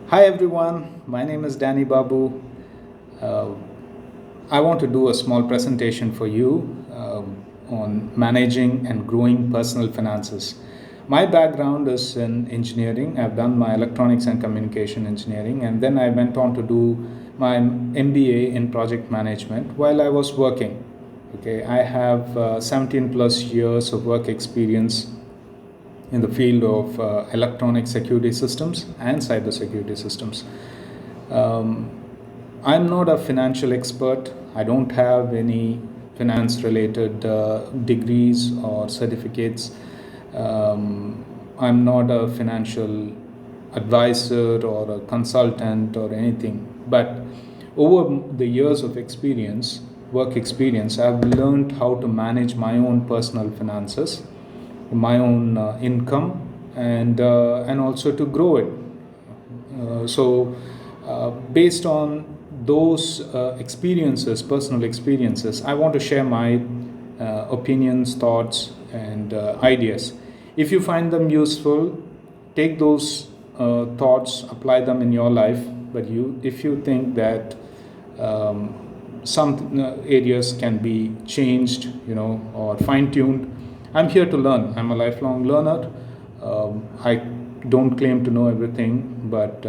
Hi everyone, my name is Danny Babu. Uh, I want to do a small presentation for you on managing and growing personal finances. My background is in engineering. I've done my electronics and communication engineering, and then I went on to do my MBA in project management while I was working. Okay, I have 17 plus years of work experience in the field of electronic security systems and cybersecurity systems. Um, I'm not a financial expert. I don't have any finance related degrees or certificates. I'm not a financial advisor or a consultant or anything. But over the years of experience, work experience, I've learned how to manage my own personal finances, my own income, and also to grow it. Based on those experiences, personal experiences, I want to share my opinions, thoughts, and ideas. If you find them useful, take those thoughts, apply them in your life. But if you think that um, some areas can be changed, or fine tuned, I'm here to learn. I'm a lifelong learner. I don't claim to know everything, but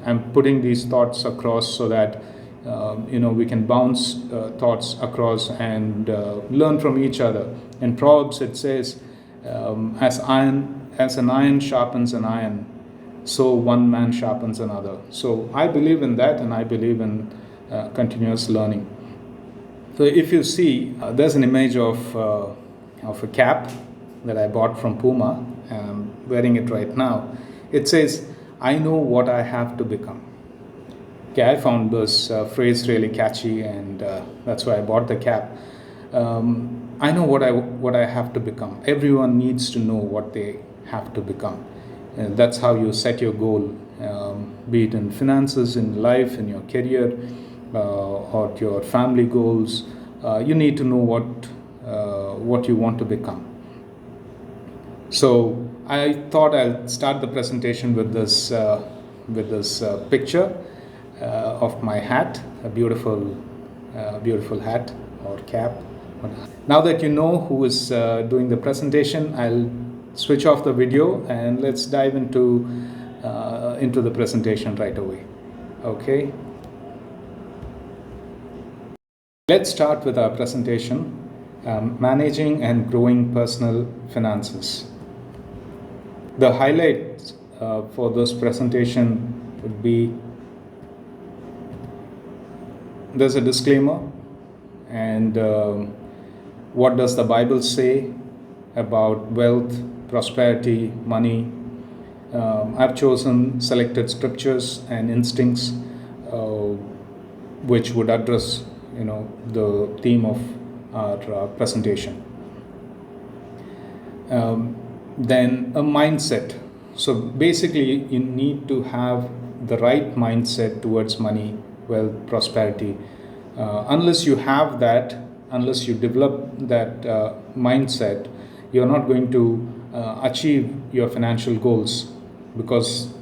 I'm putting these thoughts across so that we can bounce thoughts across and learn from each other. In Proverbs, it says, as an iron sharpens an iron, so one man sharpens another. So I believe in that, and I believe in continuous learning. So if you see, there's an image of a cap that I bought from Puma. I'm wearing it right now. It says, "I know what I have to become." Okay, I found this phrase really catchy, and that's why I bought the cap. I know what I have to become. Everyone needs to know what they have to become. That's how you set your goal, be it in finances, in life, in your career, or your family goals. You need to know what you want to become. So I thought I'll start the presentation with this picture of my hat, a beautiful hat or cap. Now that you know who is doing the presentation, I'll switch off the video and let's dive into the presentation right away. Okay. Let's start with our presentation, managing and growing personal finances. The highlights for this presentation would be, there's a disclaimer, and what does the Bible say about wealth, prosperity, money. I've chosen selected scriptures and instincts which would address the theme of our presentation. Then a mindset. So basically, you need to have the right mindset towards money, wealth, prosperity. Unless you have that, unless you develop that mindset, you're not going to achieve your financial goals, because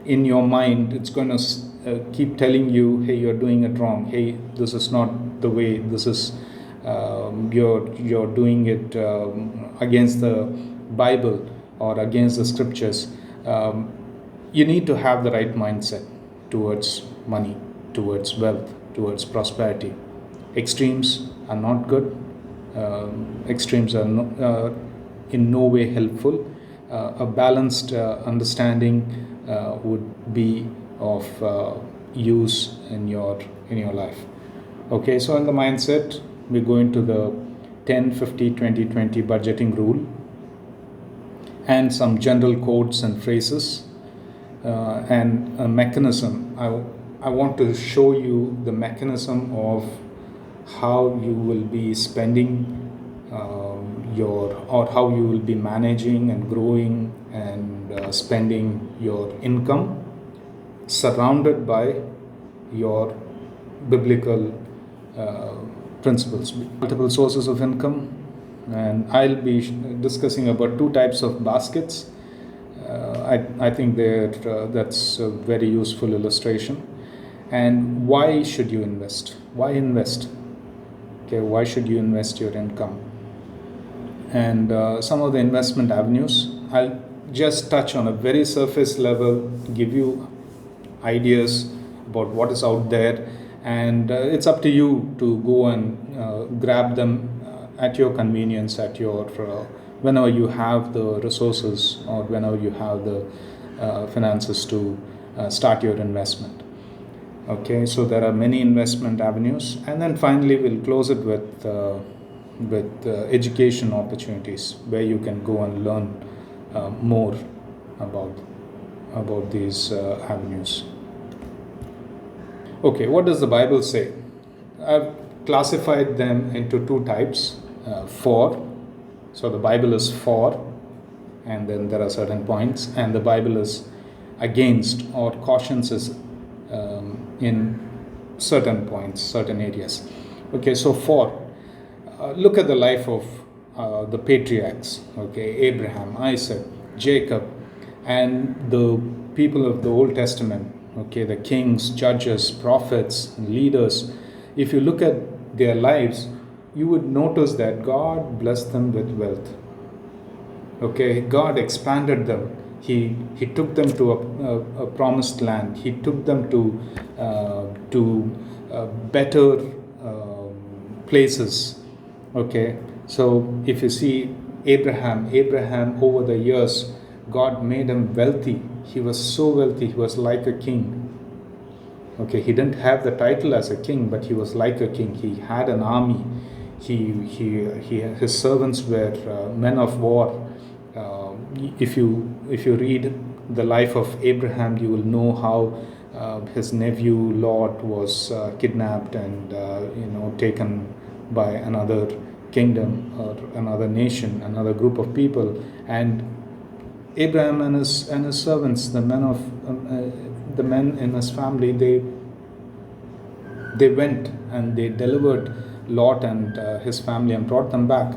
in your mind it's going to keep telling you, hey, you're doing it wrong, hey, this is not the way, this is you're doing it against the Bible or against the scriptures. You need to have the right mindset towards money, towards wealth, towards prosperity. Extremes are not good. Extremes are in no way helpful. A balanced understanding would be of use in your life. Okay, so in the mindset, we go into the 10-50-20-20 budgeting rule and some general quotes and phrases and a mechanism. I want to show you the mechanism of how you will be spending or how you will be managing and growing and spending your income, surrounded by your biblical principles. Multiple sources of income, and I'll be discussing about two types of baskets. I think that's a very useful illustration. And why should you invest? Why invest? Okay, why should you invest your income? And some of the investment avenues, I'll just touch on a very surface level, give you ideas about what is out there, and it's up to you to go and grab them at your convenience, at your whenever you have the resources or whenever you have the finances to start your investment. Okay, so there are many investment avenues, and then finally we'll close it with education opportunities where you can go and learn more about these avenues. Okay, what does the Bible say? I've classified them into two types. For, so the Bible is for, and then there are certain points, and the Bible is against or cautions us in certain points, certain areas. Okay, so for, look at the life of the patriarchs, okay, Abraham, Isaac, Jacob, and the people of the Old Testament, okay, the kings, judges, prophets, leaders. If you look at their lives, you would notice that God blessed them with wealth. Okay, God expanded them. He took them to a promised land. He took them to better places. Okay, so if you see Abraham over the years, God made him wealthy. He was so wealthy, he was like a king. Okay, he didn't have the title as a king, but he was like a king. He had an army. His servants were men of war. If you read the life of Abraham, you will know how his nephew Lot was kidnapped and taken by another kingdom or another nation, another group of people, and Abraham and his servants, the men in his family, they went and they delivered Lot and his family and brought them back,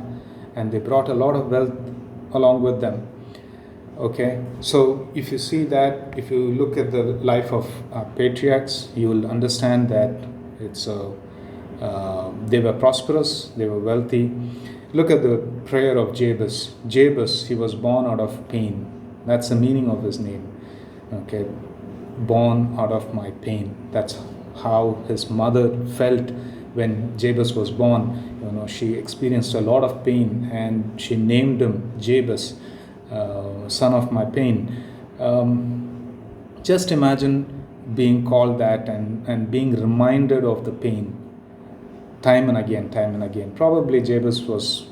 and they brought a lot of wealth along with them. Okay, so if you see that, if you look at the life of patriarchs, you will understand that they were prosperous, they were wealthy. Look at the prayer of Jabez. Jabez, he was born out of pain. That's the meaning of his name. Okay, born out of my pain. That's how his mother felt when Jabez was born. She experienced a lot of pain, and she named him Jabez, son of my pain. Just imagine being called that and being reminded of the pain time and again. Probably Jabez was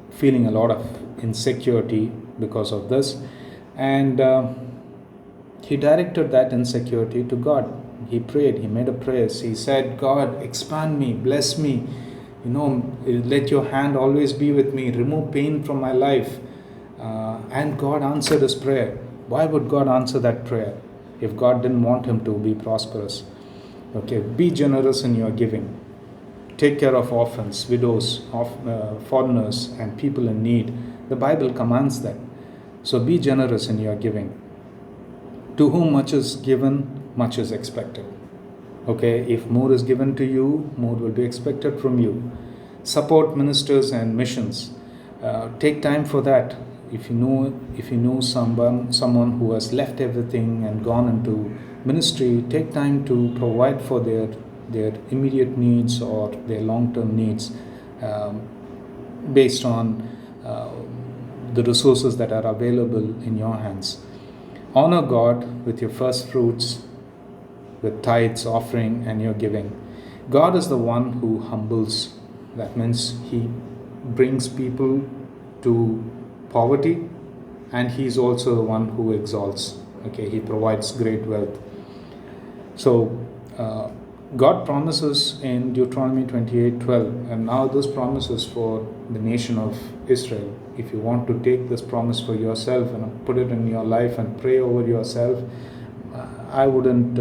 feeling a lot of insecurity because of this, and he directed that insecurity to God. He prayed, he made a prayer. He said, God, expand me, bless me, let your hand always be with me, remove pain from my life. And God answered his prayer. Why would God answer that prayer if God didn't want him to be prosperous? Okay, be generous in your giving. Take care of orphans, widows, foreigners, and people in need. The Bible commands that. So be generous in your giving. To whom much is given, much is expected. Okay, if more is given to you, more will be expected from you. Support ministers and missions. Take time for that. If you know someone who has left everything and gone into ministry, take time to provide for their immediate needs or their long-term needs based on the resources that are available in your hands. Honor God with your first fruits, with tithes, offering, and your giving. God is the one who humbles. That means He brings people to poverty, and He is also the one who exalts. Okay, He provides great wealth. So God promises in Deuteronomy 28:12, and now this promise is for the nation of Israel. If you want to take this promise for yourself and put it in your life and pray over yourself, I wouldn't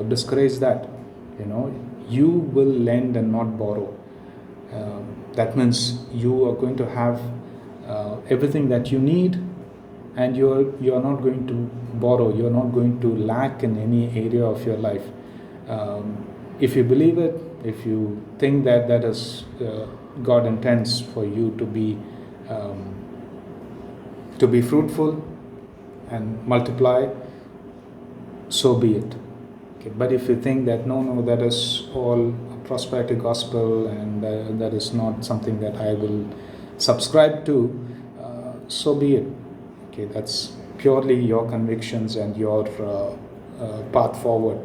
discourage that. You will lend and not borrow. That means you are going to have everything that you need, and you're not going to borrow, you're not going to lack in any area of your life. If you believe it, if you think that that is God intends for you to be fruitful and multiply, so be it. Okay. But if you think that no, that is all a prosperity gospel, and that is not something that I will subscribe to, so be it. Okay, that's purely your convictions and your path forward.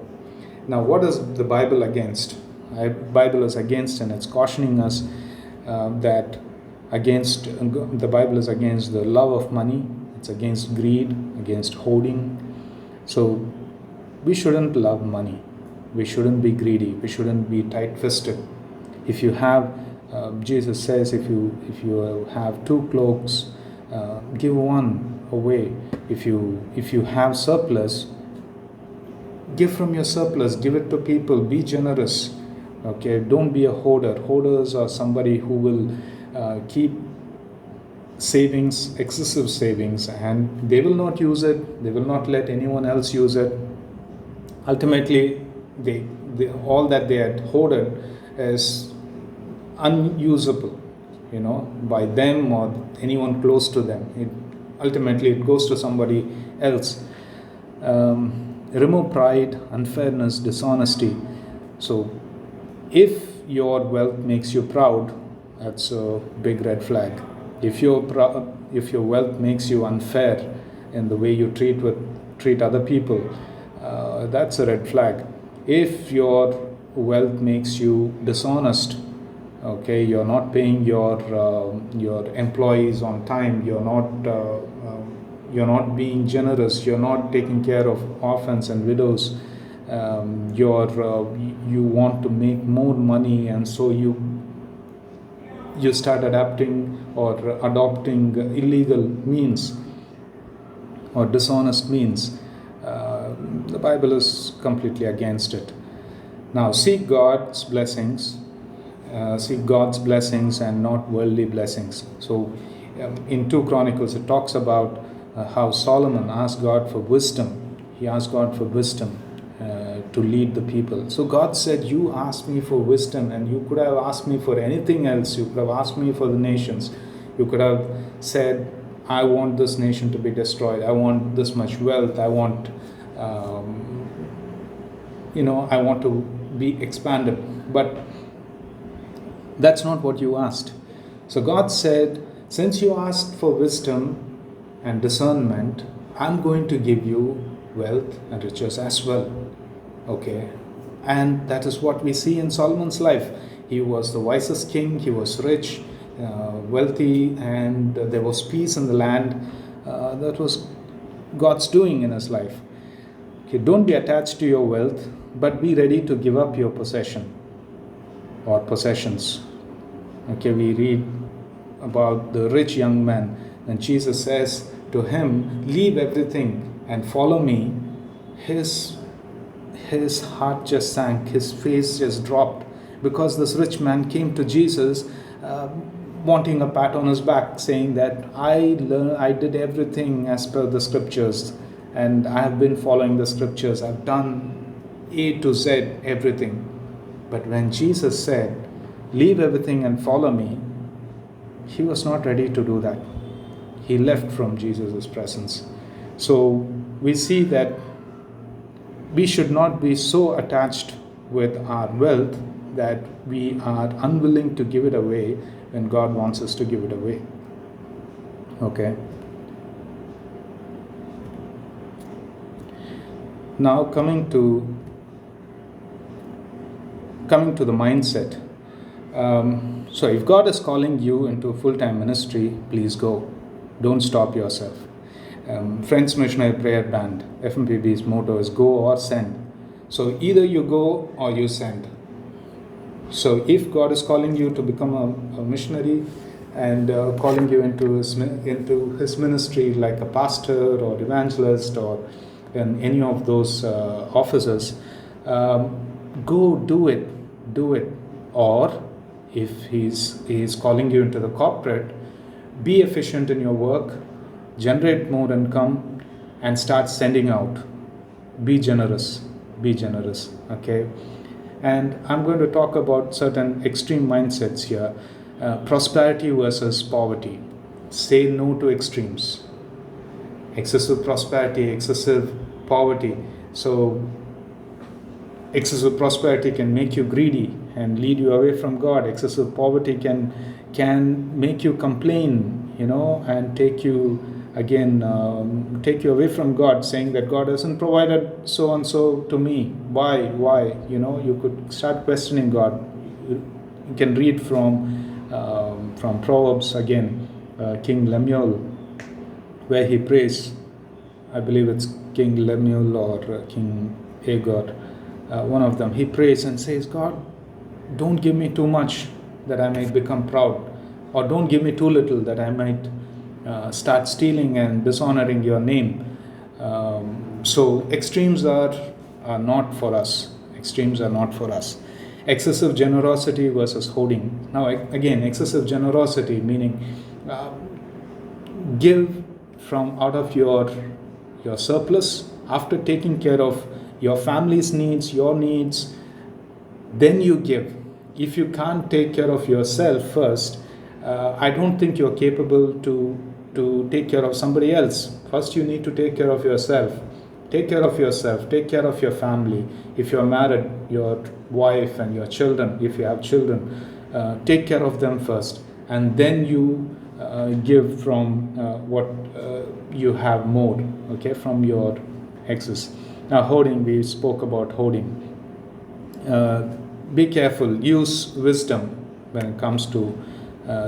Now, what is the Bible against? Bible is against, and it's cautioning us that the Bible is against the love of money. It's against greed, against hoarding. So we shouldn't love money. We shouldn't be greedy. We shouldn't be tight-fisted. If you have, Jesus says, if you have 2 cloaks, give one away. If you have surplus, give from your surplus. Give it to people. Be generous. Okay, don't be a hoarder. Hoarders are somebody who will keep savings, excessive savings, and they will not use it. They will not let anyone else use it. Ultimately, all that they had hoarded is unusable, by them or anyone close to them. Ultimately it goes to somebody else. Remove pride, unfairness, dishonesty. So if your wealth makes you proud, that's a big red flag. If your wealth makes you unfair in the way you treat other people, that's a red flag. If your wealth makes you dishonest, okay, you're not paying your employees on time, you're not being generous, you're not taking care of orphans and widows, you want to make more money, and so you start adopting illegal means or dishonest means. The Bible is completely against it. Now, seek God's blessings. Seek God's blessings and not worldly blessings. So in 2 Chronicles it talks about how Solomon asked God for wisdom. He asked God for wisdom to lead the people. So God said, you asked me for wisdom, and you could have asked me for anything else. You could have asked me for the nations. You could have said, I want this nation to be destroyed. I want this much wealth. I want to be expanded. But that's not what you asked. So God said, since you asked for wisdom and discernment, I'm going to give you wealth and riches as well. Okay. And that is what we see in Solomon's life. He was the wisest king. He was rich, wealthy, and there was peace in the land. That was God's doing in his life. Okay. Don't be attached to your wealth, but be ready to give up your possession or possessions. Okay, we read about the rich young man, and Jesus says to him, leave everything and follow me. His heart just sank, his face just dropped, because this rich man came to Jesus wanting a pat on his back, saying that I did everything as per the scriptures, and I have been following the scriptures. I've done A to Z, everything. But when Jesus said, leave everything and follow me, he was not ready to do that. He left from Jesus' presence. So we see that we should not be so attached with our wealth that we are unwilling to give it away when God wants us to give it away. Okay. Now coming to the mindset. So if God is calling you into full-time ministry, please go. Don't stop yourself. Friends Missionary Prayer Band, FMPB's motto is go or send. So either you go or you send. So if God is calling you to become a missionary and calling you into his ministry like a pastor or evangelist or in any of those offices, go do it. Or if he's calling you into the corporate, be efficient in your work. generate more income, and start sending out. Be generous. Be generous. Okay. And I'm going to talk about certain extreme mindsets here. Prosperity versus poverty. Say no to extremes. Excessive prosperity, excessive poverty. So excessive prosperity can make you greedy and lead you away from God. Excessive poverty can make you complain, and take you take you away from God, saying that God hasn't provided so and so to me. Why? You could start questioning God. You can read from Proverbs again, King Lemuel, where he prays. I believe it's King Lemuel or King Agor. One of them, he prays and says, God, don't give me too much that I might become proud, or don't give me too little that I might start stealing and dishonoring your name. So extremes are not for us. Extremes are not for us. Excessive generosity versus hoarding. Now again, excessive generosity meaning give from out of your surplus, after taking care of your family's needs, your needs, then you give. If you can't take care of yourself first, I don't think you're capable to take care of somebody else. First, you need to take care of yourself. Take care of yourself. Take care of your family. If you're married, your wife and your children, if you have children, take care of them first. And then you give from what you have more, okay, from your excess. Now, hoarding, we spoke about hoarding. Be careful, use wisdom when it comes to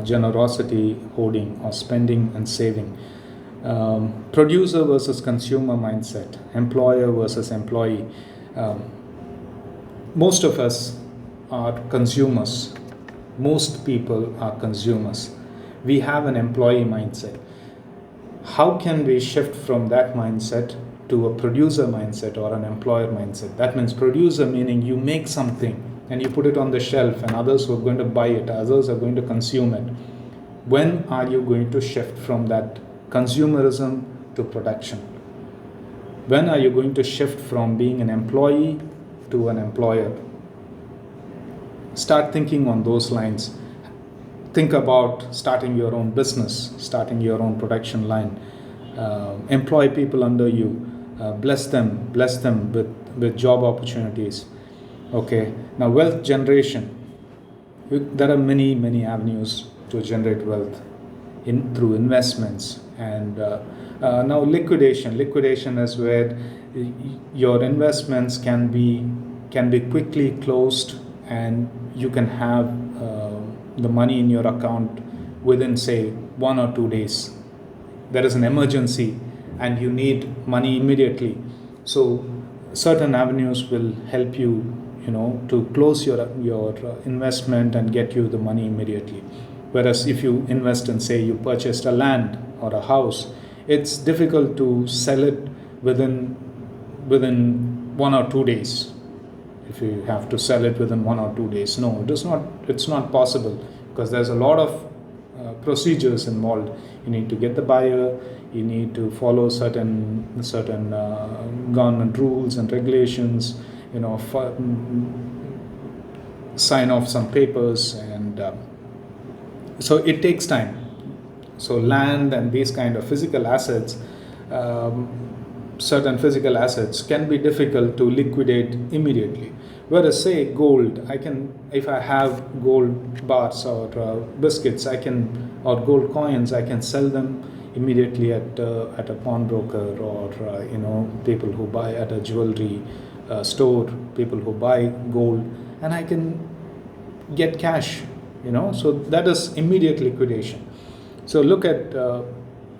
generosity, hoarding, or spending and saving. Producer versus consumer mindset, employer versus employee. Most of us are consumers. Most people are consumers. We have an employee mindset. How can we shift from that mindset to a producer mindset or an employer mindset? That means producer meaning you make something and you put it on the shelf and others are going to buy it, others are going to consume it. When are you going to shift from that consumerism to production? When are you going to shift from being an employee to an employer? Start thinking on those lines. Think about starting your own business, starting your own production line. Employ people under you. Bless them with job opportunities. Okay. Now, wealth generation. There are many avenues to generate wealth through investments. And now liquidation. Liquidation is where your investments can be quickly closed, and you can have the money in your account within, say, 1 or 2 days. There is an emergency and you need money immediately. So certain avenues will help you, to close your investment and get you the money immediately. Whereas if you invest in, say, you purchased a land or a house, it's difficult to sell it within 1 or 2 days. If you have to sell it within 1 or 2 days, no, it's not possible, because there's a lot of procedures involved. You need to get the buyer, you need to follow certain government rules and regulations, sign off some papers, and so it takes time. So land and these kind of physical assets, certain physical assets can be difficult to liquidate immediately. Whereas, say, gold, if I have gold bars or biscuits, or gold coins, I can sell them immediately at a pawnbroker, or people who buy at a jewelry store, people who buy gold, and I can get cash. So that is immediate liquidation. So look at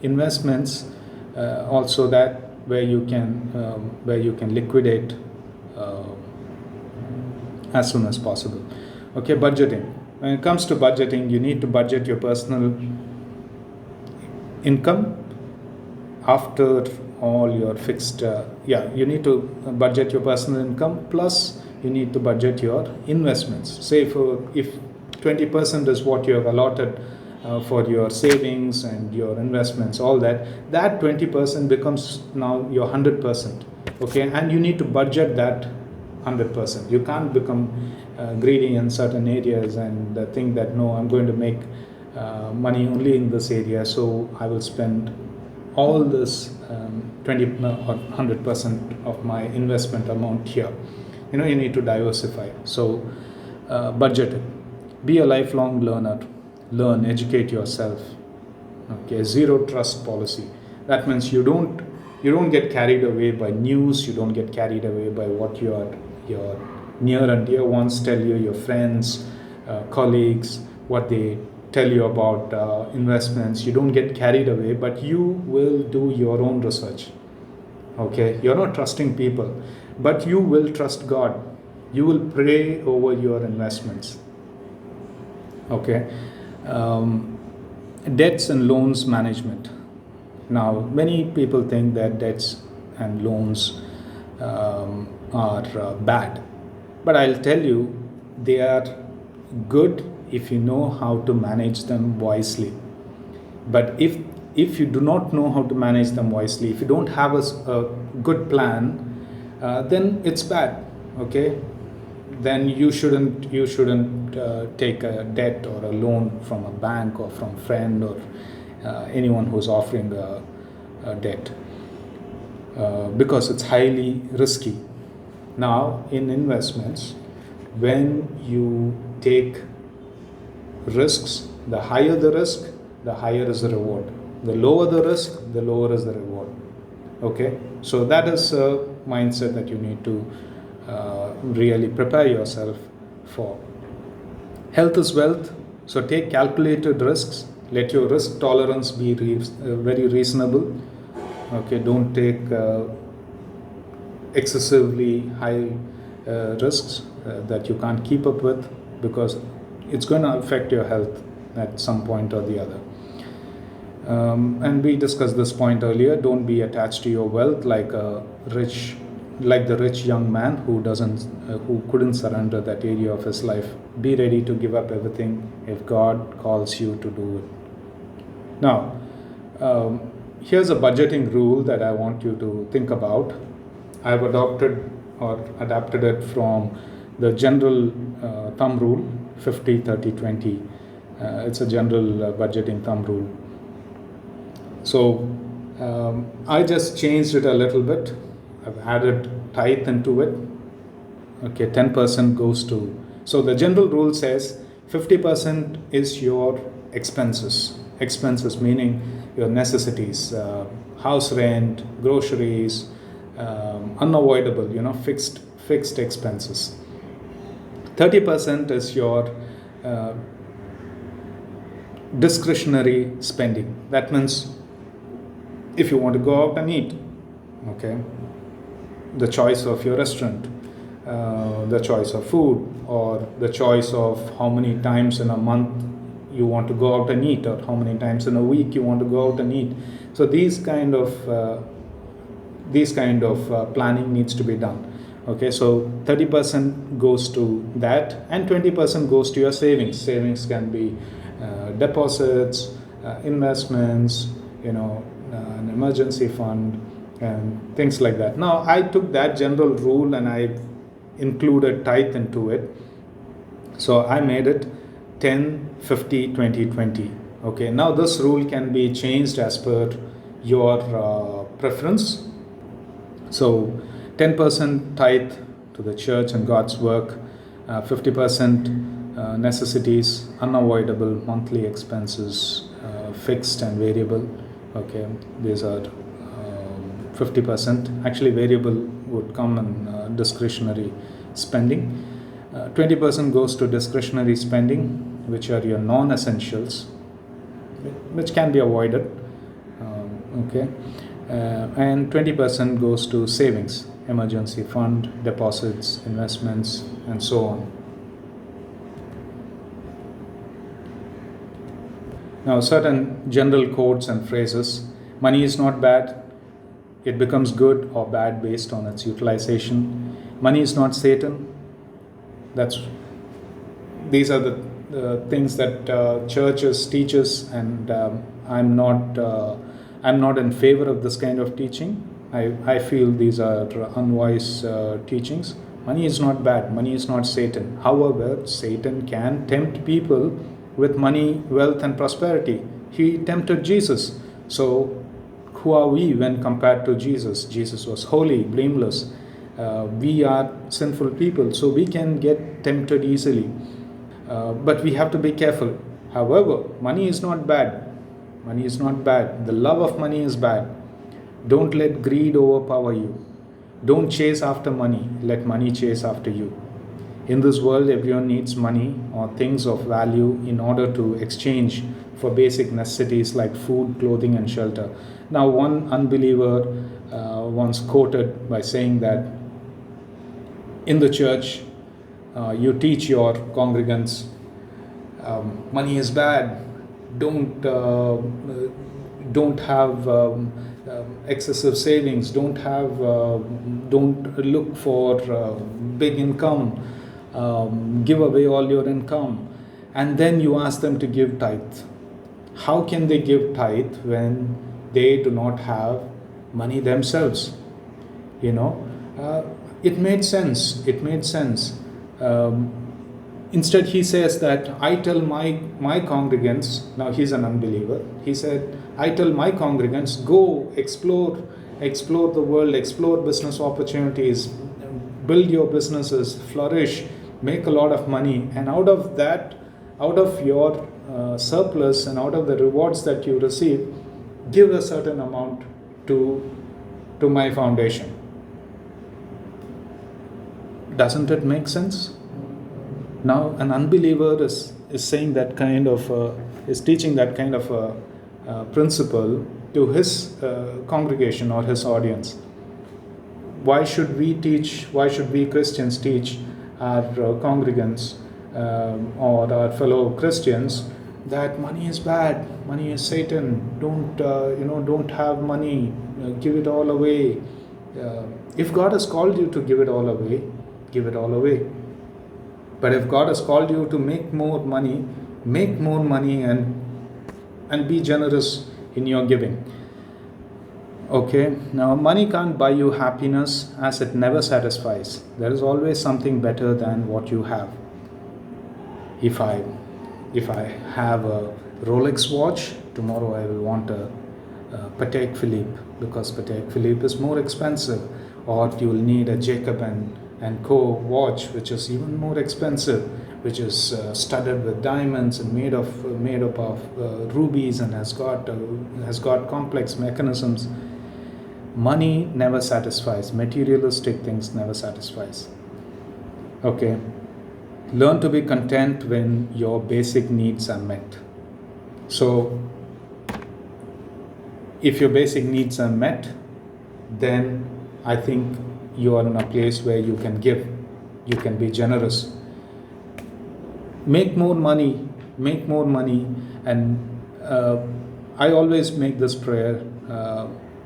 investments also, that where you can liquidate as soon as possible. Okay, budgeting. When it comes to budgeting, you need to budget your personal income after all your fixed. You need to budget your personal income, plus you need to budget your investments. Say if 20% is what you have allotted for your savings and your investments, all that, that 20% becomes now your 100%. Okay, and you need to budget that 100%. You can't become greedy in certain areas and think that no, I'm going to make money only in this area, so I will spend all this 20 or 100% of my investment amount here. You need to diversify. So budget it. Be a lifelong learner. Learn, educate yourself. Okay, zero trust policy. That means you don't get carried away by news. You don't get carried away by what your near and dear ones tell you, your friends, colleagues, what they tell you about investments. You don't get carried away, but you will do your own research. Okay, you're not trusting people, but you will trust God. You will pray over your investments. Okay. Debts and loans management. Now, many people think that debts and loans are bad, but I'll tell you, they are good if you know how to manage them wisely. But if you do not know how to manage them wisely, if you don't have a good plan, then it's bad. Okay, then you shouldn't take a debt or a loan from a bank or from a friend or anyone who's offering a debt, because it's highly risky. Now, in investments, when you take risks, the higher the risk, the higher is the reward. The lower the risk, the lower is the reward. Okay, so that is a mindset that you need to really prepare yourself for. Health is wealth, so take calculated risks. Let your risk tolerance be very reasonable. Okay, don't take excessively high risks that you can't keep up with, because it's going to affect your health at some point or the other. And we discussed this point earlier. Don't be attached to your wealth like the rich young man who couldn't surrender that area of his life. Be ready to give up everything if God calls you to do it. Now, here's a budgeting rule that I want you to think about. I've adopted or adapted it from the general thumb rule, 50, 30, 20. It's a general budgeting thumb rule. So I just changed it a little bit. I've added tithe into it. Okay, 10% goes to. So the general rule says 50% is your expenses. Expenses meaning your necessities, house rent, groceries, unavoidable, fixed expenses. 30% is your discretionary spending. That means if you want to go out and eat, okay, the choice of your restaurant, the choice of food, or the choice of how many times in a month you want to go out and eat, or how many times in a week you want to go out and eat. So these kind of planning needs to be done. Okay, so 30% goes to that, and 20% goes to your savings. Savings can be deposits, investments, an emergency fund, and things like that. Now, I took that general rule and I included tithe into it. So I made it 10, 50, 20, 20. Okay, now this rule can be changed as per your preference. So 10% tithe to the church and God's work, 50% necessities, unavoidable monthly expenses, fixed and variable. Okay, these are 50%. Actually, variable would come in discretionary spending. 20% goes to discretionary spending, which are your non-essentials, which can be avoided. Okay, and 20% goes to savings, emergency fund, deposits, investments, and so on. Now, certain general quotes and phrases. Money is not bad. It becomes good or bad based on its utilization. Money is not Satan. These are the the things that churches teaches, and I'm not in favor of this kind of teaching. I feel these are unwise teachings. Money is not bad. Money is not Satan. However, Satan can tempt people with money, wealth, and prosperity. He tempted Jesus. So, who are we when compared to Jesus? Jesus was holy, blameless. We are sinful people, so we can get tempted easily. But we have to be careful. However, money is not bad. Money is not bad. The love of money is bad. Don't let greed overpower you. Don't chase after money. Let money chase after you. In this world, everyone needs money or things of value in order to exchange for basic necessities like food, clothing, and shelter. Now, one unbeliever once quoted by saying that in the church, you teach your congregants money is bad. Don't have excessive savings. Don't look for big income. Give away all your income, and then you ask them to give tithe. How can they give tithe when they do not have money themselves? You know, it made sense. It made sense. Instead, he says that I tell my congregants, now he's an unbeliever, he said, I tell my congregants, go explore the world, explore business opportunities, build your businesses, flourish, make a lot of money, and out of that, out of your surplus and out of the rewards that you receive, give a certain amount to my foundation. Doesn't it make sense? Now, an unbeliever is saying that kind of, is teaching that kind of principle to his congregation or his audience. Why should we Christians teach our congregants or our fellow Christians that money is bad, money is Satan, don't have money, give it all away. If God has called you to give it all away, give it all away. But if God has called you to make more money and be generous in your giving. Okay, now money can't buy you happiness as it never satisfies. There is always something better than what you have. If I have a Rolex watch, tomorrow I will want a Patek Philippe, because Patek Philippe is more expensive. Or you will need a Jacob and Co. watch, which is even more expensive, which is studded with diamonds and made up of rubies and has got complex mechanisms. Money never satisfies. Materialistic things never satisfies. Okay. Learn to be content when your basic needs are met. So, if your basic needs are met, then I think you are in a place where you can give, you can be generous. Make more money, and I always make this prayer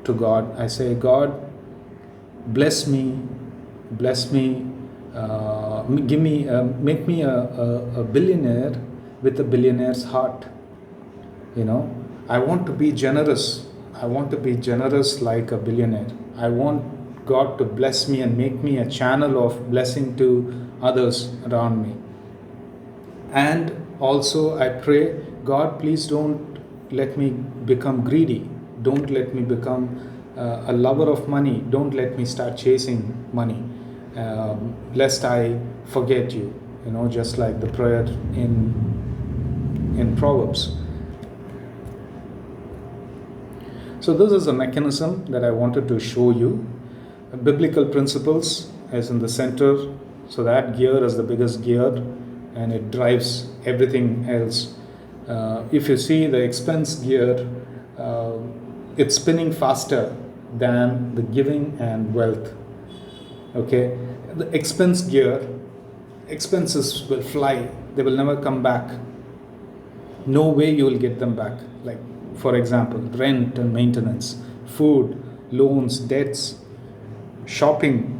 to God. I say, God, bless me, give me, make me a billionaire with a billionaire's heart. I want to be generous. I want to be generous like a billionaire. I want God to bless me and make me a channel of blessing to others around me. And also I pray, God, please don't let me become greedy. Don't let me become a lover of money. Don't let me start chasing money, lest I forget you. Just like the prayer in Proverbs. So this is a mechanism that I wanted to show you. Biblical principles is in the center, so that gear is the biggest gear and it drives everything else. If you see the expense gear, it's spinning faster than the giving and wealth. Okay, the expense gear, expenses will fly, they will never come back. No way you will get them back. Like, for example, rent and maintenance, food, loans, debts, shopping,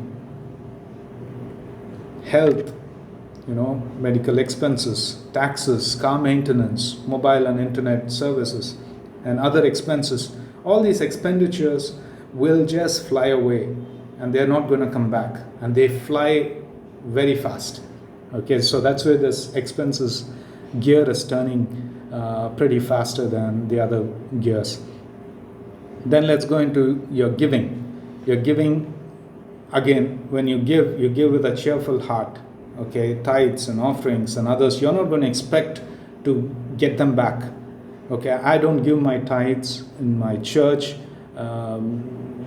health, medical expenses, taxes, car maintenance, mobile and internet services, and other expenses. All these expenditures will just fly away, and they're not going to come back, and they fly very fast. Okay, so that's where this expenses gear is turning pretty faster than the other gears. Then let's go into your giving. Your giving, again, when you give with a cheerful heart. Okay, tithes and offerings and others, you're not going to expect to get them back. Okay, I don't give my tithes in my church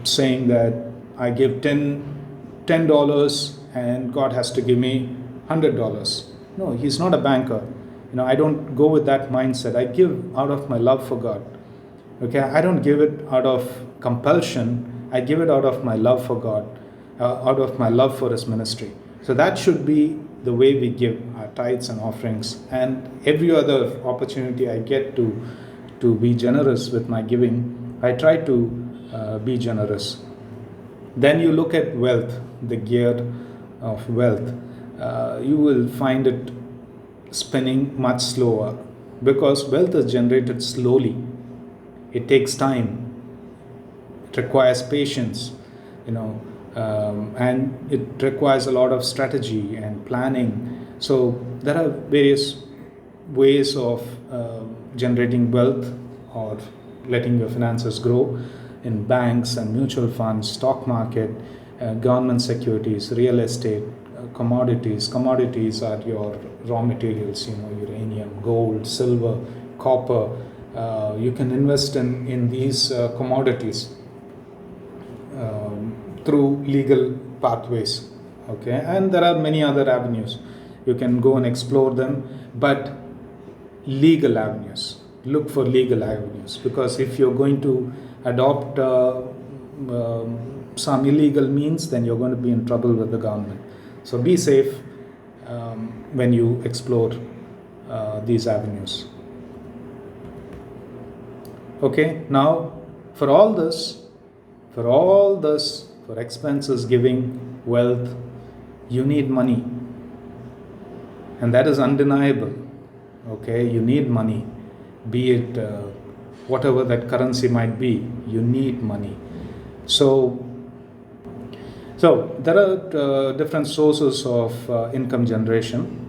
saying that I give $10 and God has to give me $100. No, he's not a banker. I don't go with that mindset. I give out of my love for God. Okay, I don't give it out of compulsion. I give it out of my love for God, out of my love for His ministry. So that should be the way we give our tithes and offerings, and every other opportunity I get to be generous with my giving, I try to be generous. Then you look at wealth, the gear of wealth. You will find it spinning much slower, because wealth is generated slowly. It takes time. It requires patience, and it requires a lot of strategy and planning. So there are various ways of generating wealth or letting your finances grow in banks and mutual funds, stock market, government securities, real estate, commodities. Commodities are your raw materials, uranium, gold, silver, copper. You can invest in these commodities through legal pathways. Okay, and there are many other avenues. You can go and explore them, but legal avenues. Look for legal avenues, because if you're going to adopt some illegal means, then you're going to be in trouble with the government. So be safe when you explore these avenues. Okay, now for all this, for expenses, giving, wealth, you need money. And that is undeniable. Okay, you need money. Be it whatever that currency might be, you need money. So there are different sources of income generation.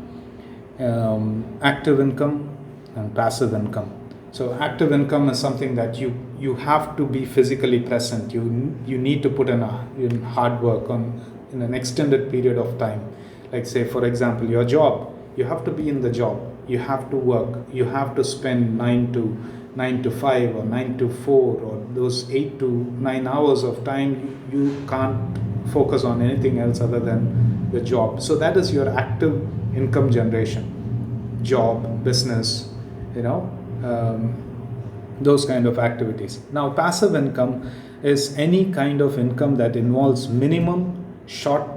Active income and passive income. So active income is something that you have to be physically present. You need to put in hard work in an extended period of time. Like, say, for example, your job. You have to be in the job. You have to work. You have to spend 9 to 5 or 9 to 4 or those 8 to 9 hours of time. You can't focus on anything else other than the job. So that is your active income generation. Job, business, those kind of activities. Now, passive income is any kind of income that involves minimum short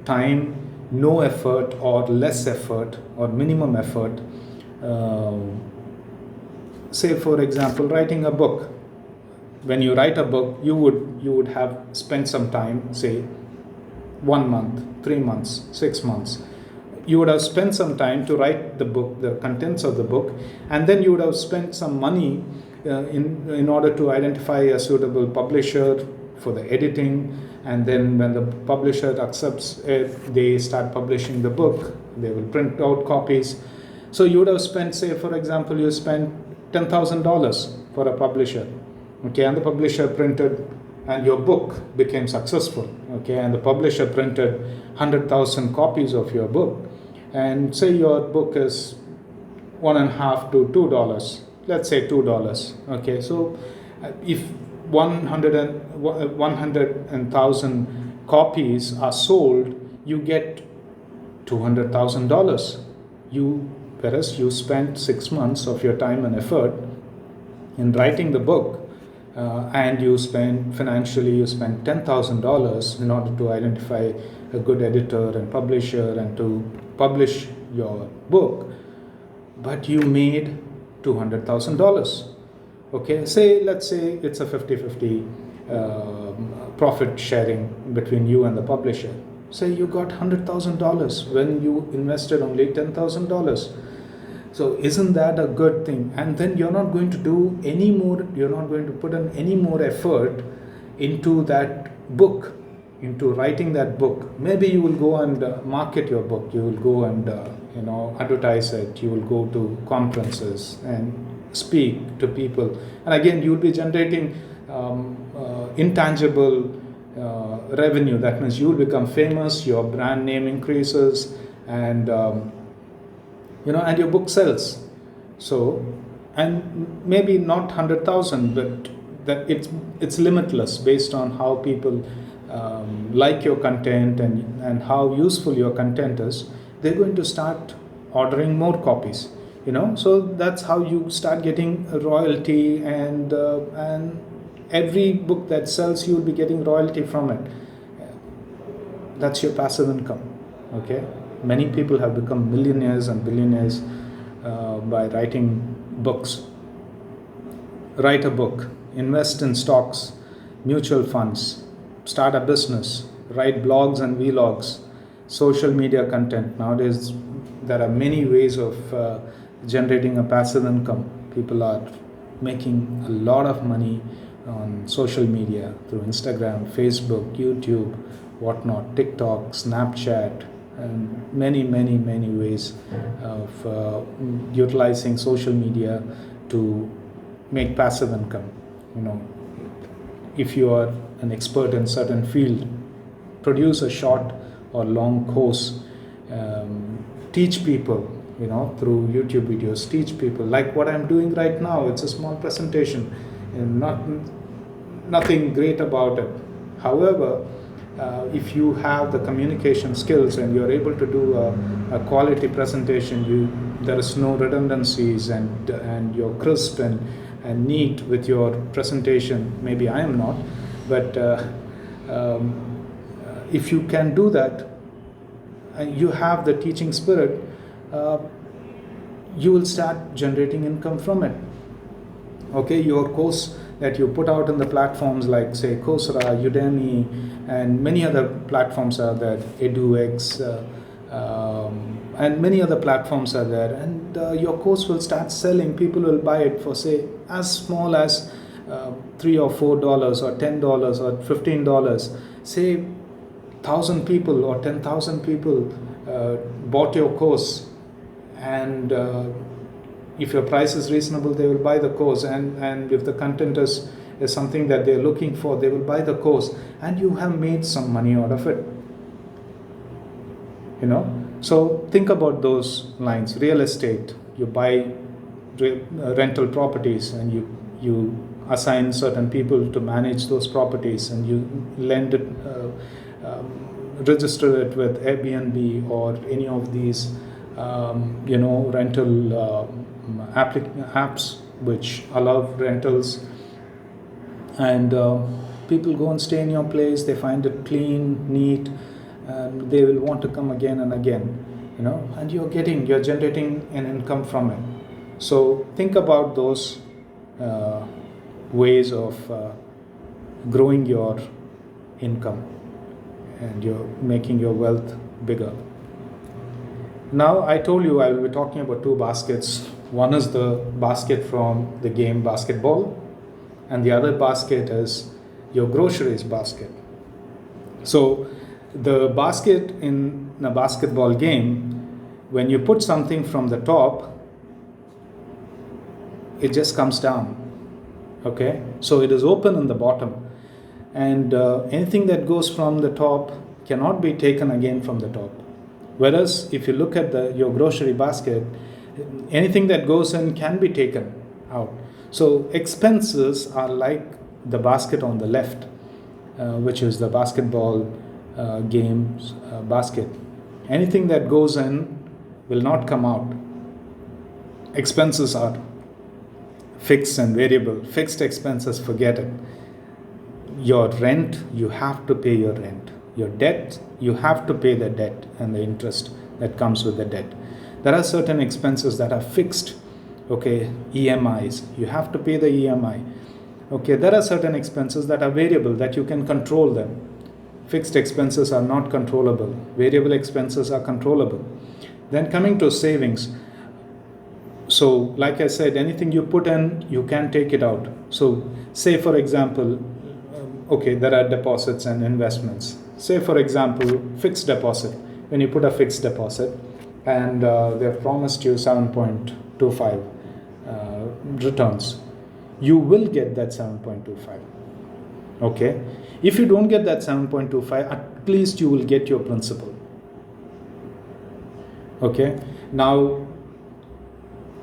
time, no effort or less effort or minimum effort. Say, for example, writing a book. When you write a book, you would have spent some time, say 1 month, 3 months, 6 months. You would have spent some time to write the book, the contents of the book, and then you would have spent some money in order to identify a suitable publisher for the editing, and then when the publisher accepts it, they start publishing the book. They will print out copies. So you would have spent, say, for example, you spent $10,000 for a publisher, okay, and the publisher printed, and your book became successful, okay, and the publisher printed 100,000 copies of your book, and say your book is $1.50 to $2, let's say $2, okay. So if 100,000 copies are sold, you get $200,000. Whereas you spent 6 months of your time and effort in writing the book, and you spent $10,000 in order to identify a good editor and publisher and to publish your book, but you made $200,000. Okay, let's say it's a 50-50 profit sharing between you and the publisher. Say you got $100,000 when you invested only $10,000. So isn't that a good thing? And then you're not going to do any more, you're not going to put in any more effort into that book, into writing that book. Maybe you will go and market your book, you will go and advertise it, you will go to conferences and speak to people. And again, you will be generating intangible revenue. That means you will become famous, your brand name increases, and and your book sells. So, and maybe not 100,000, but that it's limitless based on how people like your content and how useful your content is. They're going to start ordering more copies. So that's how you start getting a royalty, and every book that sells, you will be getting royalty from it. That's your passive income. Okay, many people have become millionaires and billionaires by writing books. Write a book, invest in stocks, mutual funds, start a business, write blogs and vlogs, social media content. Nowadays there are many ways of generating a passive income. People are making a lot of money on social media through Instagram, Facebook, YouTube, whatnot, TikTok, Snapchat, and many ways of utilizing social media to make passive income. If you are an expert in certain field, produce a short or long course, teach people, through YouTube videos, teach people like what I'm doing right now. It's a small presentation, and nothing great about it. However, if you have the communication skills and you're able to do a quality presentation, there is no redundancies, and you're crisp and neat with your presentation. Maybe I am not, but if you can do that, and you have the teaching spirit, you will start generating income from it. Okay, your course that you put out in the platforms like, say, Coursera, Udemy, and many other platforms are there, EduX, and many other platforms are there, and your course will start selling. People will buy it for, say, as small as $3 or $4 or $10 or $15. Say 1,000 people or 10,000 people bought your course, and if your price is reasonable, they will buy the course, and if the content is something that they're looking for, they will buy the course, and you have made some money out of it. So think about those lines. Real estate, you buy rental properties, and you assign certain people to manage those properties, and you lend it, register it with Airbnb or any of these rental apps which allow rentals, and people go and stay in your place. They find it clean, neat, and they will want to come again and again, and you're generating an income from it. So think about those ways of growing your income, and you're making your wealth bigger. Now, I told you I will be talking about two baskets. One is the basket from the game basketball, and the other basket is your groceries basket. So the basket in a basketball game, when you put something from the top, it just comes down. Okay, so it is open in the bottom, and anything that goes from the top cannot be taken again from the top. Whereas if you look at your grocery basket, anything that goes in can be taken out. So expenses are like the basket on the left, which is the basketball game's basket. Anything that goes in will not come out. Expenses are fixed and variable. Fixed expenses, forget it. Your rent, you have to pay your rent. Your debt, you have to pay the debt and the interest that comes with the debt. There are certain expenses that are fixed. Okay, EMIs, you have to pay the EMI. Okay, there are certain expenses that are variable, that you can control them. Fixed expenses are not controllable. Variable expenses are controllable. Then coming to savings. So, like I said, anything you put in, you can take it out. So, say for example, okay, there are deposits and investments. Say for example, fixed deposit. When you put a fixed deposit and they have promised you 7.25 returns, you will get that 7.25. Okay, if you don't get that 7.25, at least you will get your principal. Okay, now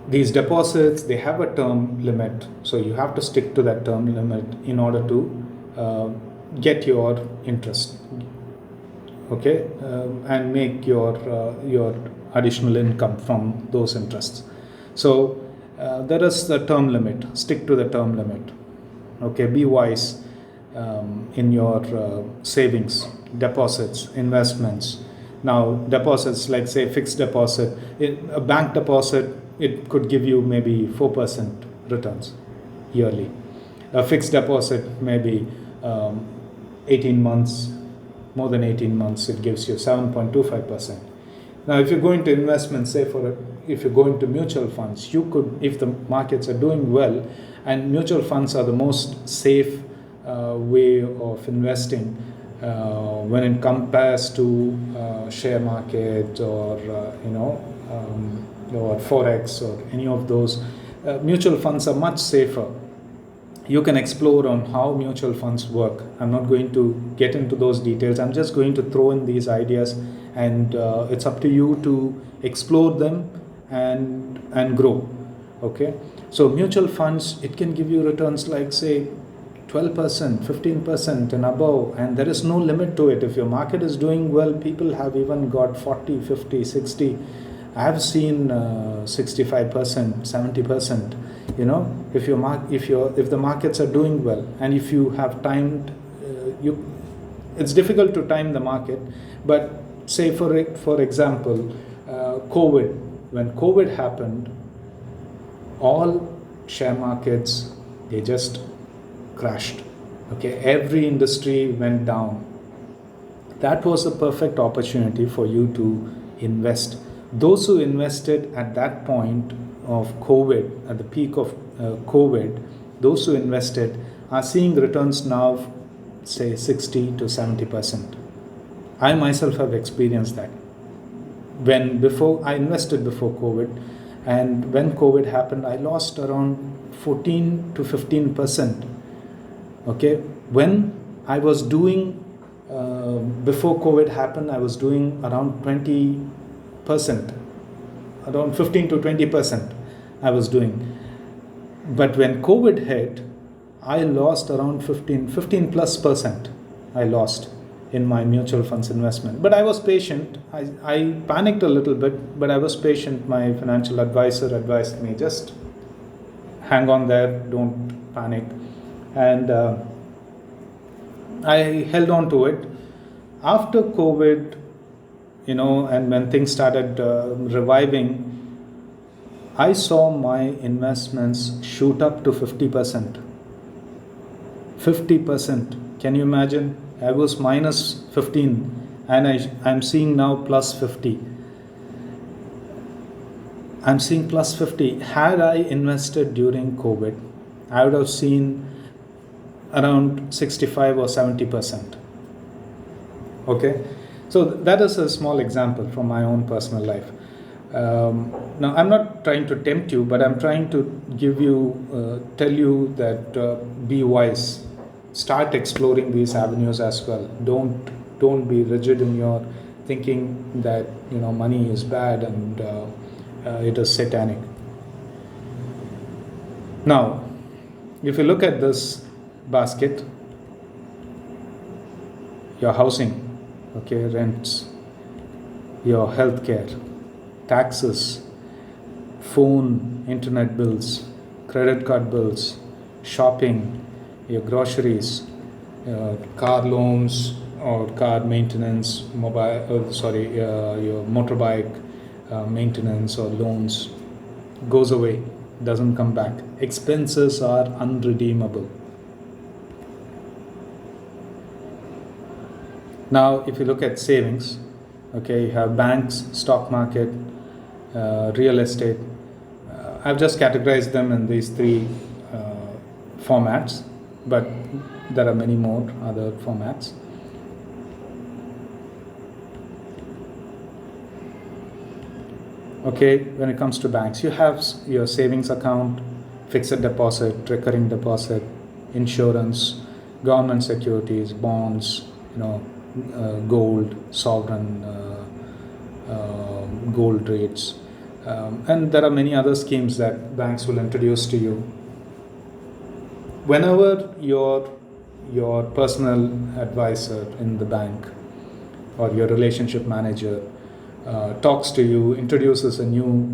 these deposits, they have a term limit, so you have to stick to that term limit in order to get your interest. Okay, and make your additional income from those interests. So there is the term limit. Stick to the term limit. Okay, be wise in your savings, deposits, investments. Now, deposits, like say fixed deposit, a bank deposit, it could give you maybe 4% returns yearly. A fixed deposit, maybe 18 months, more than 18 months, it gives you 7.25%. Now, if you're going to investments, say if you're going to mutual funds, you could, if the markets are doing well, and mutual funds are the most safe way of investing when it compares to share market or or forex or any of those. Mutual funds are much safer. You can explore on how mutual funds work. I'm not going to get into those details. I'm just going to throw in these ideas, and it's up to you to explore them and grow. Okay, so mutual funds, it can give you returns like say 12%, 15% and above, and there is no limit to it. If your market is doing well, people have even got 40, 50, 60. I have seen 65%, 70%. If the markets are doing well, and if you have timed, it's difficult to time the market. But say for example, COVID. When COVID happened, all share markets, they just crashed. Okay, every industry went down. That was a perfect opportunity for you to invest. Those who invested at that point of COVID, at the peak of COVID, those who invested are seeing returns now, say 60 to 70%. I myself have experienced that. Before I invested before COVID, and when COVID happened, I lost around 14 to 15%. Okay, when I was doing before COVID happened, I was doing around 20%, around 15 to 20%. I was doing, but when COVID hit, I lost around 15 plus percent. I lost in my mutual funds investment. But I was patient. I panicked a little bit, but I was patient. My financial advisor advised me, just hang on there, don't panic. And I held on to it. After COVID, and when things started reviving, I saw my investments shoot up to 50%. 50%. Can you imagine? I was minus 15 and I'm seeing now plus 50. I'm seeing plus 50. Had I invested during COVID, I would have seen around 65 or 70%. Okay, so that is a small example from my own personal life. Now, I'm not trying to tempt you, but I'm trying to tell you that be wise. Start exploring these avenues as well. Don't be rigid in your thinking that money is bad and it is satanic. Now, if you look at this basket, your housing, okay, rents, your healthcare, taxes, phone, internet bills, credit card bills, shopping, your groceries, car loans or car maintenance, your motorbike maintenance or loans goes away, doesn't come back. Expenses are unredeemable. Now, if you look at savings, okay, you have banks, stock market, real estate. I've just categorized them in these three formats, but there are many more other formats. Okay, when it comes to banks, you have your savings account, fixed deposit, recurring deposit, insurance, government securities, bonds, gold, sovereign gold rates, and there are many other schemes that banks will introduce to you. Whenever your personal advisor in the bank or your relationship manager talks to you, introduces a new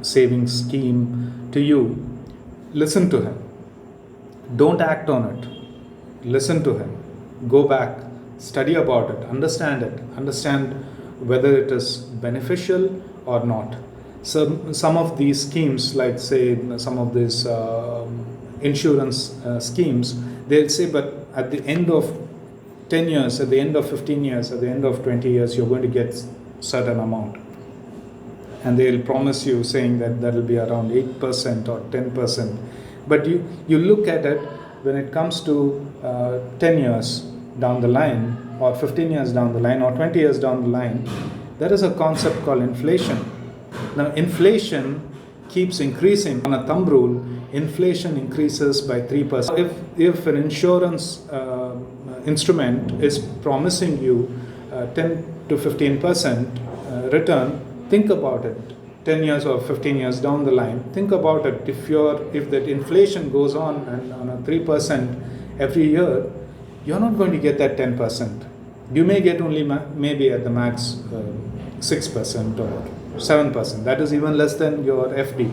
savings scheme to you, listen to him. Don't act on it. Listen to him. Go back, study about it, understand whether it is beneficial or not. So some of these schemes, like say some of these insurance schemes, they'll say, but at the end of 10 years, at the end of 15 years, at the end of 20 years, you're going to get certain amount. And they'll promise you saying that will be around 8% or 10%. But you look at it, when it comes to 10 years down the line, or 15 years down the line, or 20 years down the line, there is a concept called inflation. Now, inflation keeps increasing. On a thumb rule, inflation increases by 3%. If an insurance instrument is promising you 10 to 15% return, think about it. 10 years or 15 years down the line, think about it. If that inflation goes on and on a 3% every year, you're not going to get that 10%. You may get only maybe at the max 6% or 7%. That is even less than your FD,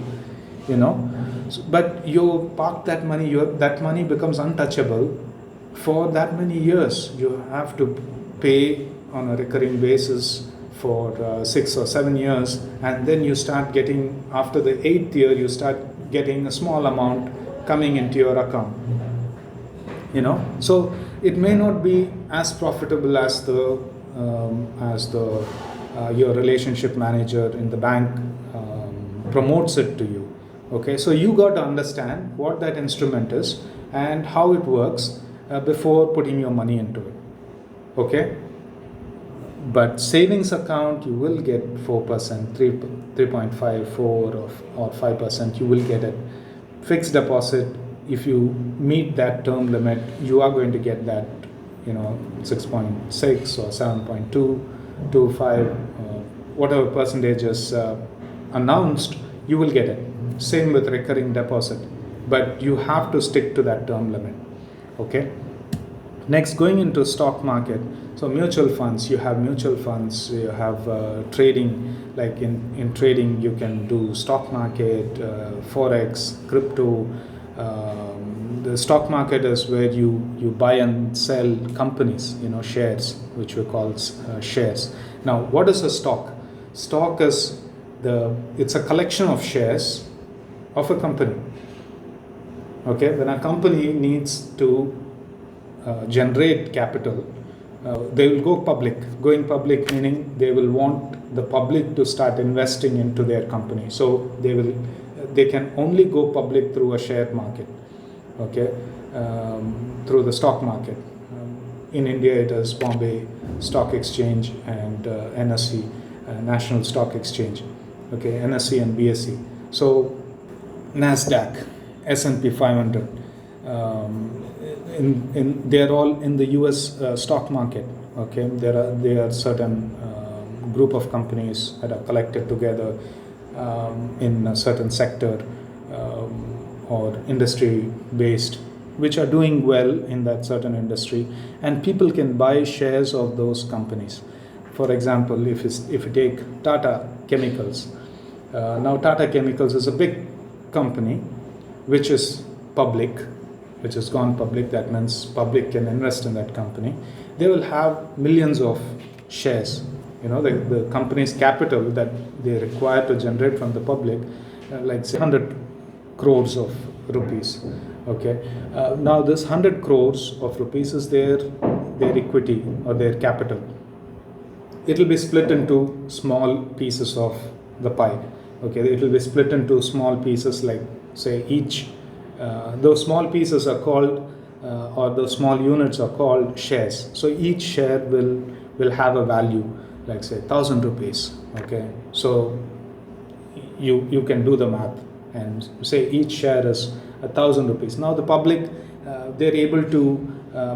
but you park that money, that money becomes untouchable for that many years. You have to pay on a recurring basis for 6 or 7 years, and then you start getting, after the 8th year, you start getting a small amount coming into your account. So it may not be as profitable as your relationship manager in the bank promotes it to you. Okay, so you got to understand what that instrument is and how it works before putting your money into it. Okay. But savings account, you will get 4%, 3.5, 4 or 5, you will get it. Fixed deposit, if you meet that term limit, you are going to get that, 6.6 or 7.2, 25, whatever percentage is announced, you will get it. Same with recurring deposit, but you have to stick to that term limit. Okay. Next, going into stock market. So mutual funds, you have trading, like in trading you can do stock market, forex, crypto. The stock market is where you buy and sell companies, shares, which we call shares. Now, what is a stock? Stock is it's a collection of shares of a company. Okay, when a company needs to generate capital, they will go public. Going public meaning they will want the public to start investing into their company. So they can only go public through a share market. Okay, through the stock market. In India, it is Bombay Stock Exchange and NSE, National Stock Exchange. Okay, NSE and BSE. So NASDAQ, S&P 500. They are all in the US stock market. Okay, there are certain group of companies that are collected together in a certain sector or industry based, which are doing well in that certain industry, and people can buy shares of those companies. For example, if you take Tata Chemicals, now Tata Chemicals is a big company which is public, which has gone public. That means public can invest in that company. They will have millions of shares. The company's capital that they require to generate from the public, like say 100 crores of rupees. Okay. Now this 100 crores of rupees is their their equity or their capital, it will be split into small pieces of the pie. Okay, it will be split into small pieces, like say each those small pieces are called or those small units are called shares. So each share will have a value, like say 1,000 rupees. Okay, so you can do the math and say each share is 1,000 rupees. Now the public, they're able to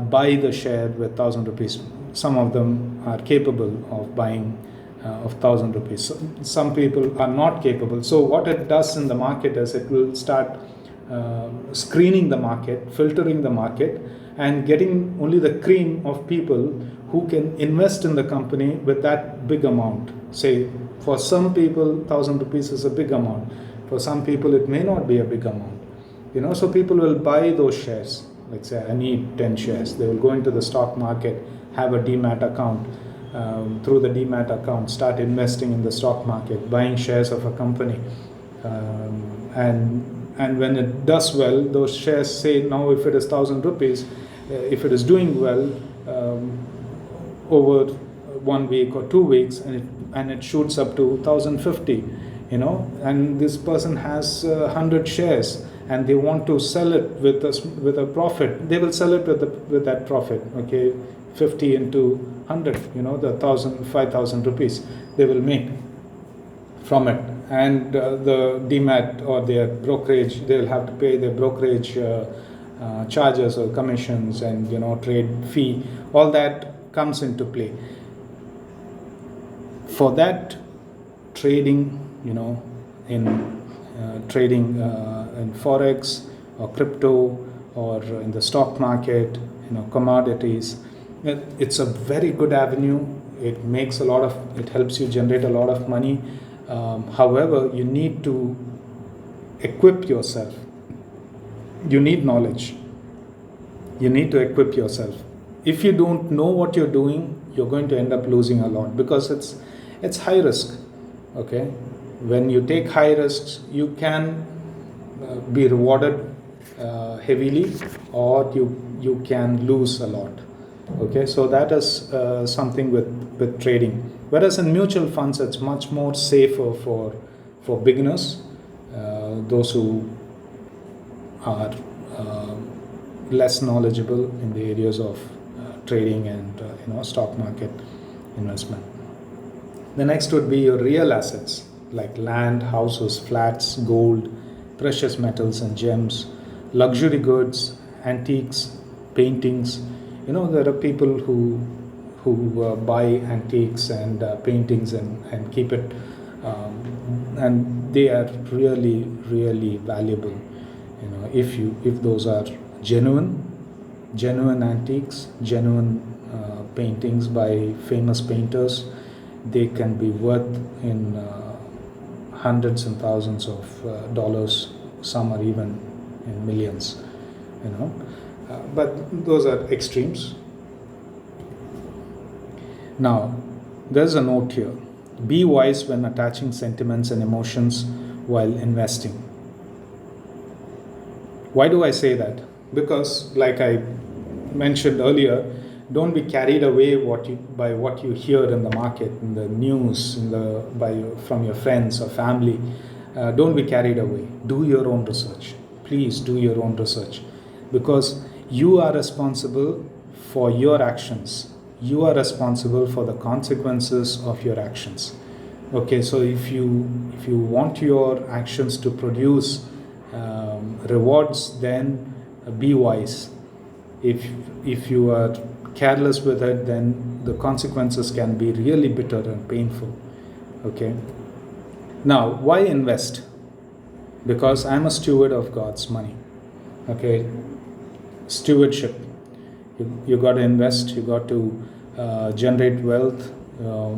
buy the share with 1,000 rupees. Some of them are capable of buying of 1,000 rupees. So some people are not capable. So what it does in the market is it will start screening the market, filtering the market, and getting only the cream of people who can invest in the company with that big amount. Say for some people 1,000 rupees is a big amount, for some people it may not be a big amount, so people will buy those shares. Like say I need 10 shares, they will go into the stock market, have a demat account, through the demat account start investing in the stock market, buying shares of a company, and when it does well, those shares, say now if it is 1,000 rupees, if it is doing well over 1 week or 2 weeks, and it shoots up to 1,050, and this person has 100 shares and they want to sell it with a profit, they will sell it with that profit. Okay, 50 into 100, the 5,000 rupees they will make from it. And the demat or their brokerage, they will have to pay their brokerage charges or commissions and trade fee. All that comes into play. For that trading, in trading in forex or crypto or in the stock market, commodities, it's a very good avenue. It helps you generate a lot of money. However, you need to equip yourself. You need knowledge. You need to equip yourself. If you don't know what you're doing, you're going to end up losing a lot, because it's high risk. Okay, when you take high risks, you can be rewarded heavily, or you can lose a lot. Okay, so that is something with trading. Whereas in mutual funds, it's much more safer for beginners, those who are less knowledgeable in the areas of trading and stock market investment. The next would be your real assets like land, houses, flats, gold, precious metals and gems, luxury goods, antiques, paintings. There are people who buy antiques and paintings and keep it, and they are really, really valuable. If those are genuine antiques, genuine paintings by famous painters, they can be worth in hundreds and thousands of dollars. Some are even in millions. But those are extremes. Now, there's a note here. Be wise when attaching sentiments and emotions while investing. Why do I say that? Because, like I mentioned earlier, don't be carried away by what you hear in the market, in the news, from your friends or family. Don't be carried away. Do your own research. Please do your own research, because you are responsible for your actions. You are responsible for the consequences of your actions. Okay, so if you want your actions to produce rewards, then be wise. If you are careless with it, then the consequences can be really bitter and painful. Okay. Now, why invest? Because I'm a steward of God's money. Okay. Stewardship. You got to invest. You got to generate wealth.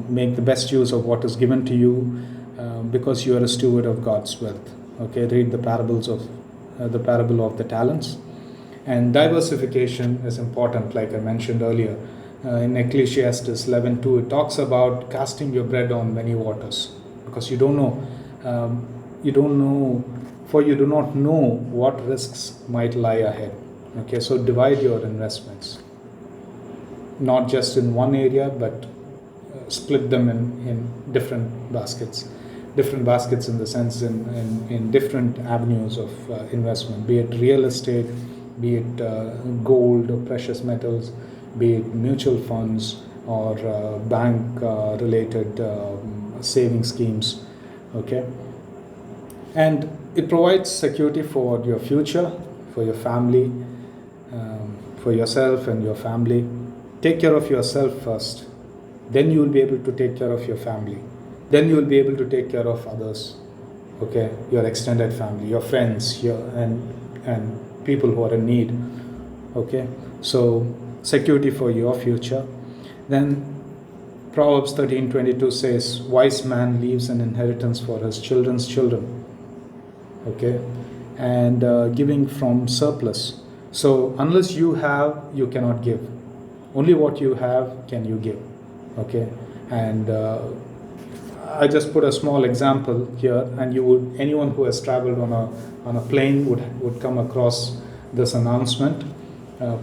Make the best use of what is given to you, because you are a steward of God's wealth. Okay. Read the parable of the talents. And diversification is important, like I mentioned earlier. In Ecclesiastes 11:2, it talks about casting your bread on many waters, because you do not know what risks might lie ahead. Okay, so divide your investments. not just in one area, but split them in different baskets. Different baskets in the sense in different avenues of investment, be it real estate, be it gold or precious metals, be it mutual funds or bank related saving schemes. Okay, and it provides security for your future, for your family, for yourself and your family. Take care of yourself first, then you will be able to take care of your family, then you will be able to take care of others. Okay, your extended family, your friends, and people who are in need. Okay, so security for your future. Then Proverbs 13:22 says, wise man leaves an inheritance for his children's children. Okay, and giving from surplus. So unless you have, you cannot give. Only what you have can you give. Okay, and I just put a small example here, and anyone who has traveled on a plane would come across this announcement.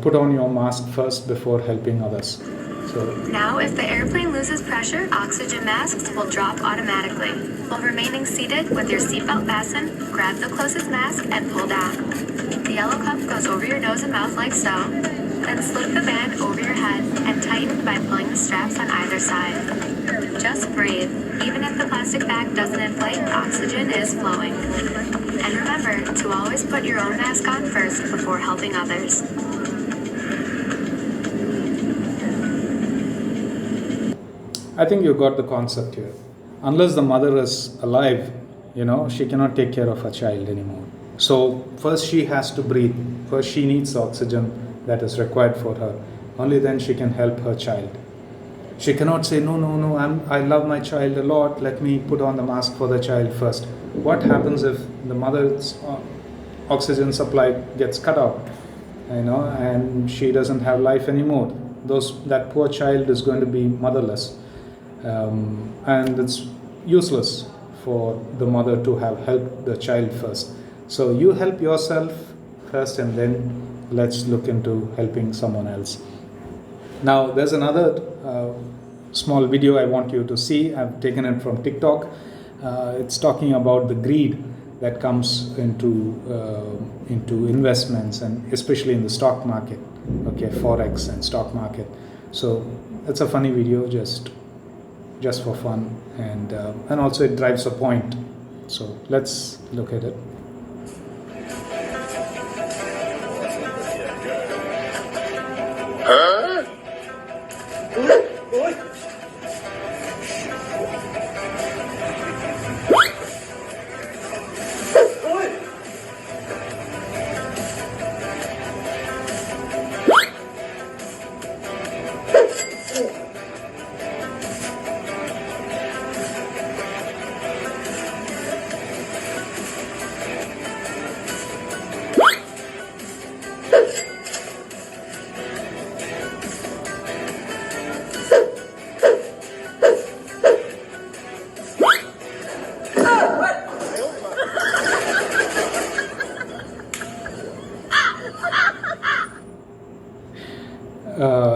Put on your mask first before helping others. So now, if the airplane loses pressure, oxygen masks will drop automatically. While remaining seated with your seatbelt fastened, grab the closest mask and pull down. The yellow cup goes over your nose and mouth like so. Then slip the band over your head and tighten by pulling the straps on either side. Just breathe. Even if the plastic bag doesn't inflate, oxygen is flowing. And remember to always put your own mask on first before helping others. I think you got the concept here. Unless the mother is alive, she cannot take care of her child anymore. So first she has to breathe. First she needs oxygen that is required for her. Only then she can help her child. She cannot say, no, I love my child a lot, let me put on the mask for the child first. What happens if the mother's oxygen supply gets cut out, and she doesn't have life anymore? That poor child is going to be motherless. And it's useless for the mother to have helped the child first. So you help yourself first, and then let's look into helping someone else. Now there's another small video I want you to see. I've taken it from TikTok. It's talking about the greed that comes into investments, and especially in the stock market. Okay, forex and stock market. So it's a funny video, just for fun, and also it drives a point. So let's look at it.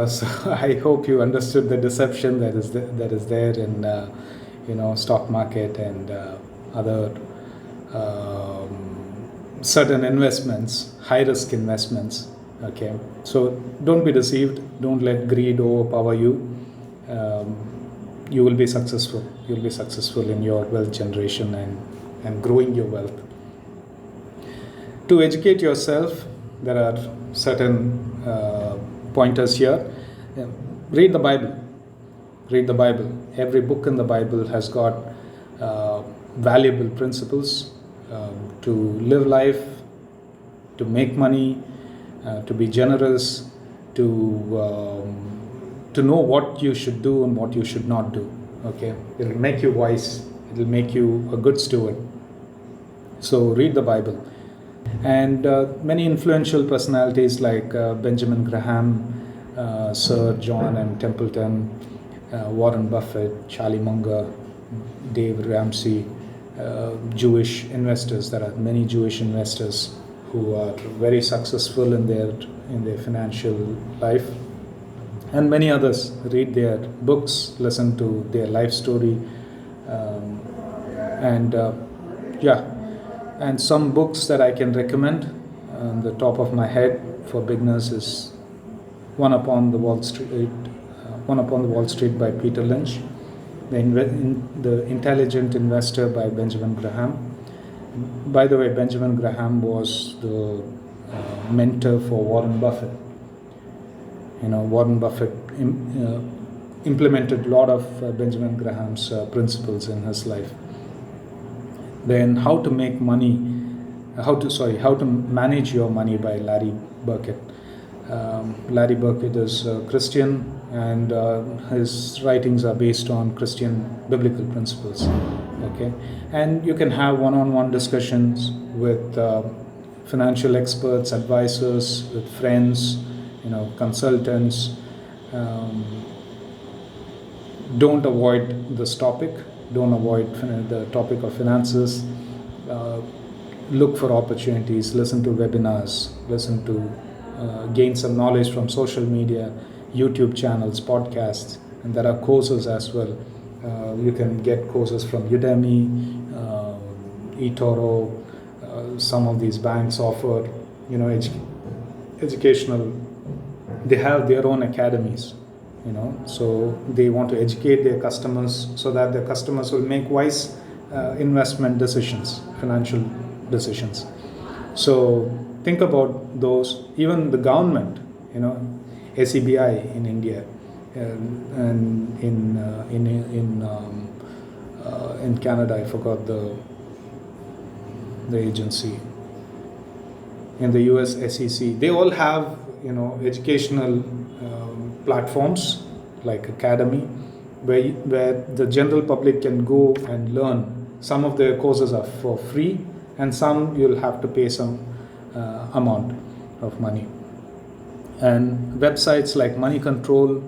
So I hope you understood the deception that is there in stock market and other certain investments, high risk investments. Okay, so don't be deceived. Don't let greed overpower you. You will be successful. You'll be successful in your wealth generation and growing your wealth. To educate yourself, there are certain pointers here. Read the Bible. Read the Bible. Every book in the Bible has got valuable principles to live life, to make money, to be generous, to know what you should do and what you should not do. Okay, it'll make you wise. It'll make you a good steward. So read the Bible. And many influential personalities like Benjamin Graham, Sir John M. Templeton, Warren Buffett, Charlie Munger, Dave Ramsey, Jewish investors. There are many Jewish investors who are very successful in their financial life. and many others. Read their books, listen to their life story, and yeah, and some books that I can recommend on the top of my head for beginners is One Upon the Wall Street, One Upon the Wall Street by Peter Lynch, The Intelligent Investor by Benjamin Graham. By the way, Benjamin Graham was the mentor for Warren Buffett. Warren Buffett implemented a lot of Benjamin Graham's principles in his life. Then How to Manage Your Money by Larry Burkett. Larry Burkett is a Christian, and his writings are based on Christian biblical principles. Okay, and you can have one-on-one discussions with financial experts, advisors, with friends, consultants. Don't avoid this topic. Don't avoid the topic of finances. Look for opportunities. Listen to webinars. Listen to gain some knowledge from social media, YouTube channels, podcasts, and there are courses as well. You can get courses from Udemy, eToro. Some of these banks offer, educational. They have their own academies, so they want to educate their customers so that their customers will make wise investment decisions, financial decisions. So think about those. Even the government, SEBI in India, and in Canada, I forgot the agency. In the US, SEC, they all have educational platforms like Academy, where the general public can go and learn. Some of their courses are for free, and some you'll have to pay some amount of money. And websites like Money Control,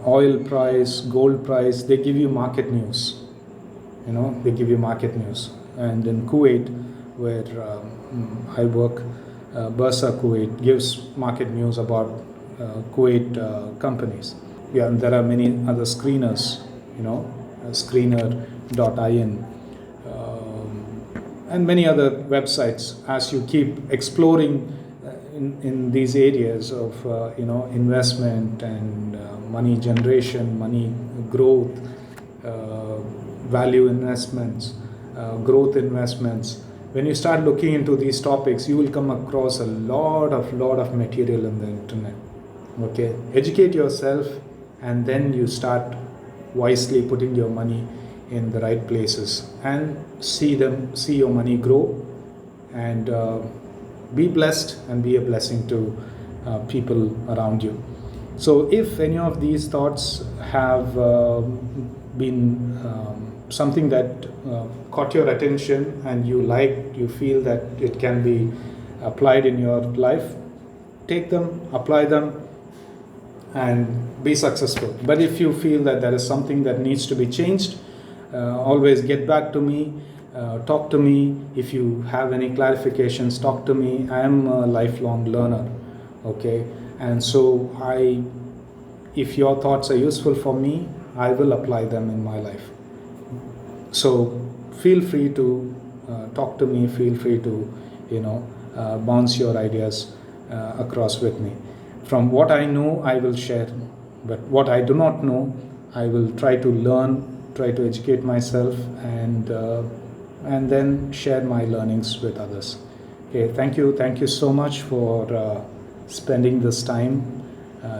oil price, gold price, they give you market news. They give you market news. And in Kuwait, where I work, Bursa Kuwait gives market news about Kuwait companies. Yeah, and there are many other screeners, screener.in, and many other websites. As you keep exploring in these areas of investment and money generation, money growth, value investments, growth investments, when you start looking into these topics, you will come across a lot of material in the internet. Okay, educate yourself, and then you start wisely putting your money in the right places and see your money grow, and be blessed and be a blessing to people around you. So if any of these thoughts have been something that caught your attention and you feel that it can be applied in your life, take them, apply them, and be successful. But if you feel that there is something that needs to be changed, always get back to me, talk to me. If you have any clarifications, talk to me. I am a lifelong learner, okay? And so if your thoughts are useful for me, I will apply them in my life. So feel free to talk to me, feel free to bounce your ideas across with me. From what I know, I will share, but what I do not know, I will try to learn, try to educate myself, and then share my learnings with others. Okay, thank you so much for spending this time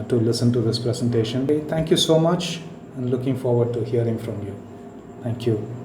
to listen to this presentation. Okay, thank you so much, and looking forward to hearing from you. Thank you.